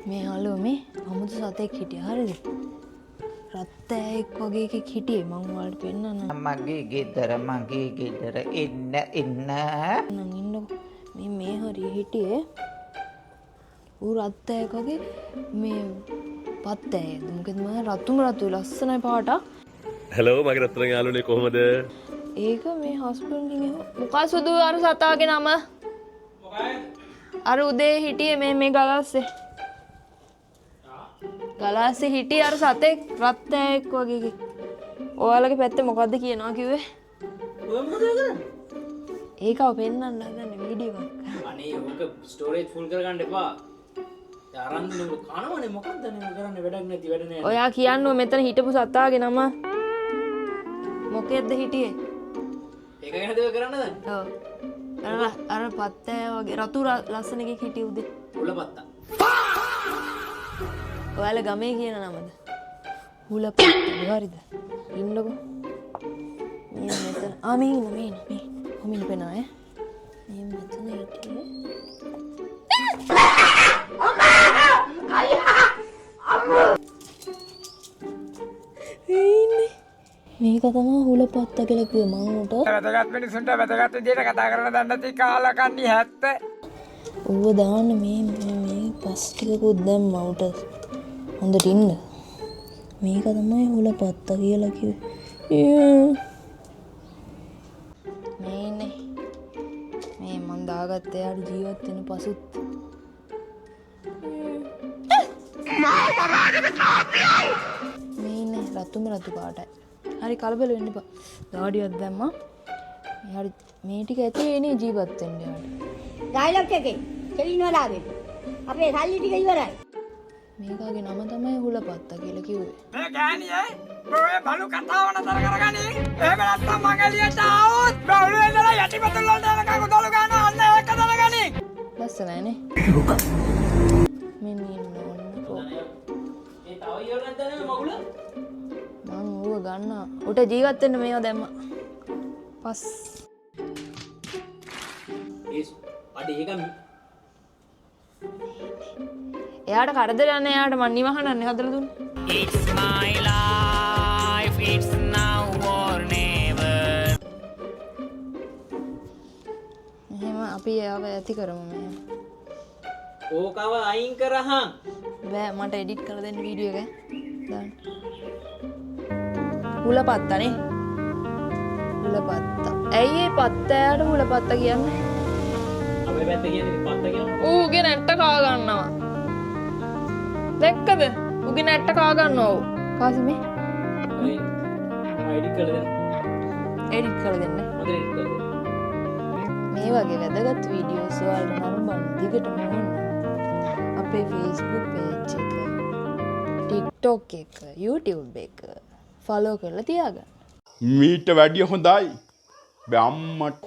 මේ හලෝ මේ අමුතු සතෙක් හිටියා හරිද? රත්තෑයෙක් වගේ එකෙක් හිටියේ මං ඔයාලට පෙන්නන්නම්. මගේ ගෙදර එන්න නම් ඉන්නකො මේ හරිය හිටියේ. ඌ රත්තෑයෙක් වගේ මේ පත්තෑයද මොකද මම රතු ලස්සනයි පාටක්. හලෝ මගේ රත්තරන් යාළුවනේ කොහමද? ඒක මේ හස්බන්ඩ්ගෙන් මොකක් සුදු අර සතාගේ නම? මොකයි? අර උදේ හිටියේ මේ ගලාස්සේ. ගලාස්සේ හිටියේ අර සතෙක් රත්තෑයෙක් වගේ එකෙක්. ඔයාලගේ පැත්තේ මොකද්ද කියනවා කිව්වේ? ඔය මොකද කරන්නේ? ඒකව පෙන්නන්න හදන්නේ වීඩියෝ එකක්. අනේ ඕක ස්ටෝරේජ් ෆුල් කරගන්න එපා. අරන් දෙන්න කනවනේ මොකක්ද නේ කරන්නේ වැඩක් නැති වැඩ නෑ. ඔයා කියන්නෝ මෙතන හිටපු සතාගේ නම මොකෙද්ද හිටියේ? ඒක ගැනද ඔය කරන්නද? ඔව්. අර පත්තෑ වගේ රතු ලස්සන එකෙක් හිටියේ උදේ. උලපත්තා. ඔයාලා ගමේ කියන නමද? හුලපත්තා හරිද? ඉන්නකො. මේ මෙතන මේ කොමින් පේනවා ඈ. මේ මෙතන හිටියේ. මේක තමයි හුලපත්තා කියලා කිව්වේ මම උට. වැදගත් මිනිසුන්ට වැදගත් විදියට කතා කරන දන්නති කාලා කන්නේ 70. ඌව දාන්න මේ පස් ටිකකුත් දැම්ම උට. හොඳට ඉන්න. මේක තමයි හුලපත්තා කියලා කිව්වේ. මේ මන් දාගත්ත එයාට ජීවත් වෙන පසුත්. මේ රතුම රතු පාටයි. හරි කලබල වෙන්න එපා. දාඩියක් දැම්මා. හරි මේ ටික ඇති එනේ ජීවත් වෙන්න යාට. ඩයලොග් එකේ කෙලින් වලාවේ. අපේ සල්ලි ටික ඉවරයි. මේකගේ නම තමයි හුලපත්තා කියලා කිව්වේ. මේ ගෑණියේ ඔය බලු කතාව නතර කරගනි. එහෙම නැත්නම් මං එළියට ආවොත් බවුල වෙනලා යටිපතුල් වලට යනකම් උදළු ගන්න අන්න ඒක දැනගනි. ලස්සනයි නේ. මෙන්න ඉන්න ඕන. ඒ තව ඉවර නැද්ද නේ මගුල? මම ඌව ගන්නවා. උට ජීවත් වෙන්න මේවා දැම්මා. පස්. ඒස් අඩේ ඒක එයාට කරදර යන එයාට මන් නිවහනන්නේ හදලා දුන්නේ. It's my life, it's now or never. එහෙම අපි එයාව ඇති කරමු මෙහෙම. ඕකව අයින් කරහන්. බෑ මට එඩිට් කරලා දෙන්න වීඩියෝ එක. දාන්න. හුලපත්තානේ. හුලපත්තා. ඇයි ඒ පත්තෑට හුලපත්තා කියන්නේ? අපේ පැත්ත කියන්නේ පත්ත කියන්නේ. ඌගේ නැට්ට කා ගන්නවා. දැක්කද? ඌගේ නැට්ට කා ගන්නවා ඌ. කාසිමේ අනේ එඩිට් කරලා දෙන්න. එඩිට් කරලා දෙන්න. මට එඩිට් කරලා දෙන්න. මේ වගේ වැදගත් වීඩියෝස් වලට නරඹන්න දිගටම යන්න. අපේ Facebook page එක, TikTok එක, YouTube එක follow කරලා තියාගන්න. මීට වැඩිය හොඳයි. බෑ අම්මට.